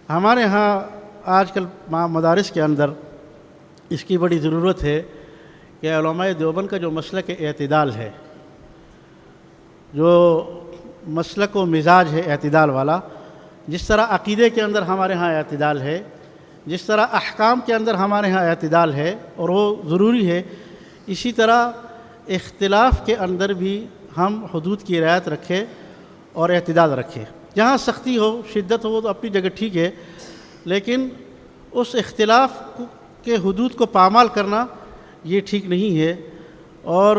ہمارے ہاں آج کل مدارس کے اندر اس کی بڑی ضرورت ہے کہ علماء دیوبند کا جو مسلک اعتدال ہے، جو مسلک و مزاج ہے اعتدال والا، جس طرح عقیدے کے اندر ہمارے ہاں اعتدال ہے، جس طرح احکام کے اندر ہمارے ہاں اعتدال ہے اور وہ ضروری ہے، اسی طرح اختلاف کے اندر بھی ہم حدود کی رعایت رکھیں اور اعتدال رکھیں۔ جہاں سختی ہو، شدت ہو، تو اپنی جگہ ٹھیک ہے، لیکن اس اختلاف کے حدود کو پامال کرنا یہ ٹھیک نہیں ہے۔ اور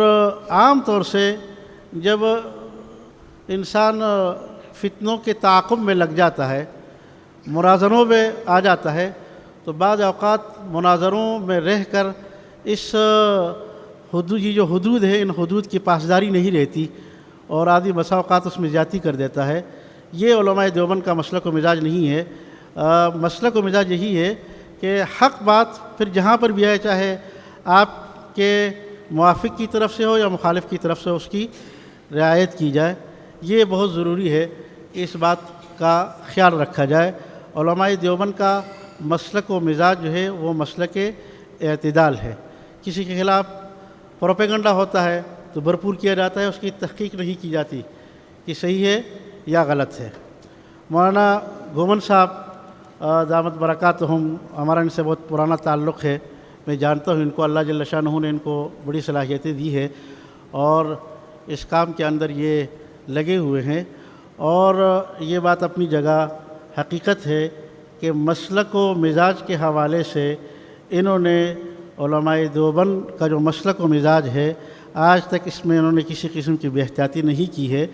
عام طور سے جب انسان فتنوں کے تعاقب میں لگ جاتا ہے، مناظروں میں آ جاتا ہے، تو بعض اوقات مناظروں میں رہ کر اس حدود، یہ جو حدود ہے، ان حدود کی پاسداری نہیں رہتی اور آدمی بسا اوقات اس میں زیادتی کر دیتا ہے۔ یہ علماء دیوبند کا مسلک و مزاج نہیں ہے۔ مسلک و مزاج یہی ہے کہ حق بات پھر جہاں پر بھی ہے، چاہے آپ کے موافق کی طرف سے ہو یا مخالف کی طرف سے، اس کی رعایت کی جائے۔ یہ بہت ضروری ہے کہ اس بات کا خیال رکھا جائے۔ علماء دیوبند کا مسلک و مزاج جو ہے وہ مسلک اعتدال ہے۔ کسی کے خلاف پروپیگنڈا ہوتا ہے تو بھرپور کیا جاتا ہے، اس کی تحقیق نہیں کی جاتی کہ صحیح ہے یا غلط ہے۔ مولانا گھومن صاحب دامت برکاتہم، ہمارا ان سے بہت پرانا تعلق ہے، میں جانتا ہوں ان کو، اللہ جل شانہ نے ان کو بڑی صلاحیتیں دی ہے اور اس کام کے اندر یہ لگے ہوئے ہیں۔ اور یہ بات اپنی جگہ حقیقت ہے کہ مسلک و مزاج کے حوالے سے انہوں نے علماء دیوبند کا جو مسلک و مزاج ہے، آج تک اس میں انہوں نے کسی قسم کی بے احتیاطی نہیں کی ہے۔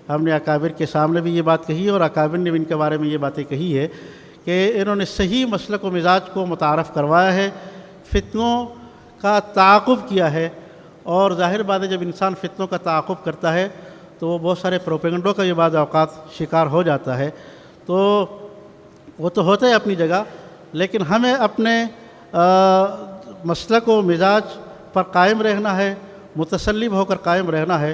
ہم نے اکابر کے سامنے بھی یہ بات کہی ہے اور اکابر نے بھی ان کے بارے میں یہ باتیں کہی ہے کہ انہوں نے صحیح مسلک و مزاج کو متعارف کروایا ہے، فتنوں کا تعاقب کیا ہے۔ اور ظاہر بات ہے، جب انسان فتنوں کا تعاقب کرتا ہے تو وہ بہت سارے پروپیگنڈوں کا یہ بعض اوقات شکار ہو جاتا ہے، تو وہ تو ہوتا ہے اپنی جگہ، لیکن ہمیں اپنے مسلک و مزاج پر قائم رہنا ہے، متسلم ہو کر قائم رہنا ہے۔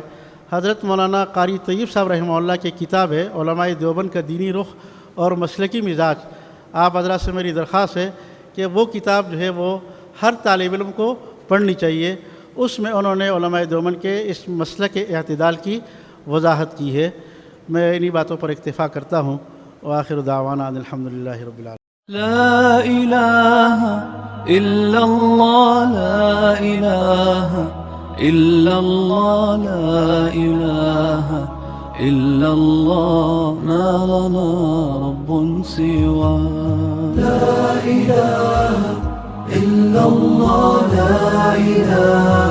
حضرت مولانا قاری طیب صاحب رحمہ اللہ کی کتاب ہے علماء دیوبند کا دینی رخ اور مسلکی مزاج، آپ حضرات سے میری درخواست ہے کہ وہ کتاب جو ہے وہ ہر طالب علم کو پڑھنی چاہیے۔ اس میں انہوں نے علماء دیوبند کے اس مسلک اعتدال کی وضاحت کی ہے۔ میں انہی باتوں پر اکتفا کرتا ہوں۔ وآخر دعوانا ان الحمدللہ رب العالمین۔ لا إله إلا الله، لا إله إلا الله، لا إله إلا الله، ما لنا رب سوى. لا إله إلا الله، لا إله